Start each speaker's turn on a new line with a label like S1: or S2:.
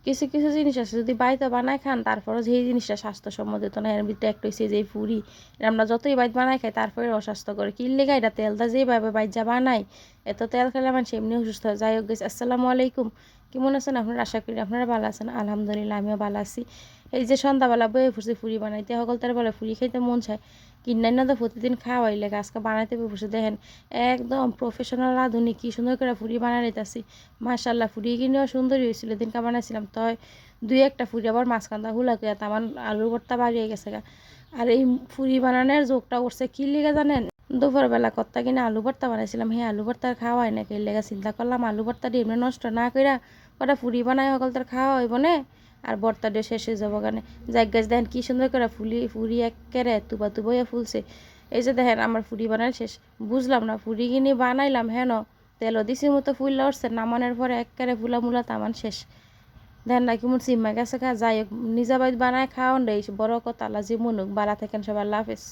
S1: কিছু কিছু জিনিস আছে যদি বাড়িতে বানায় খান তারপরে যেই জিনিসটা স্বাস্থ্যসম্মত তো না এর ভিতরে একটা হচ্ছে যে ফুরি আমরা যতই বাইত বানাই খাই তারপরে অস্বাস্থ্যকর কি লেগে এটা তেলটা যেভাবে বাইজা বানাই এত তেল খেলে মানুষ এমনি অসুস্থ হয়। যাই হোক গেছে, আসসালামু আলাইকুম। কেমন আছেন আপনারা? আশা করি আপনারা ভালো আছেন। আলহামদুলিল্লাহ আমিও ভালো আছি। এই যে সন্ধ্যাবেলা বয়ে ফুসে ফুরি বানাইতে সকল তার বলে ফুরি খাইতে মন চায়, কিনাই না তো প্রতিদিন খাওয়াই লেগে আজকে বানাইতে বসে দেখেন একদম প্রফেশনাল আধুনিক কি সুন্দর করে ফুরি বানাই নিতেছি। মাশাল্লাহ ফুরি কিনেও সুন্দরই হয়েছিল, দিনকে বানাইছিলাম তো দুই একটা ফুরি আবার মাঝখানটা হুলা করে আমার আলুর ভর্তা বাড়িয়ে গেছে গা। আর এই ফুরি বানানোর যোগটা করছে কি লিগে জানেন? দুপুরবেলা কর্তা কিনে আলু ভর্তা বানাইছিলাম, হ্যাঁ আলু ভর্তা খাওয়া হয় নাকি এর লেগে চিন্তা করলাম আলু ভর্তা দিয়ে এমনি নষ্ট না কইরা ওটা ফুরি বানায় সকল তার খাওয়া হইব না আর ভর্তা দিয়ে শেষ হয়ে যাবো কানে। যাই গাছ দেখেন কি সুন্দর করে ফুরি একেবারে তুবা তুবইয়া ফুলছে। এই যে দেখেন আমার ফুরি বানাই শেষ। বুঝলাম না ফুরি কিনে বানাইলাম হেন তেলও দিছি মতো ফুললে উঠছে, নামানোর পরে একেবারে ফুলা মুলা তামান শেষ। দেন না কেমন সিম্মা গেছে যাই হোক নিজা বাড়ি বানায় খাওয়ান রে বড় কথা, আল্লাহ যে মনুক বালা থাকেন সবাই, আল্লাহ হাফেজ।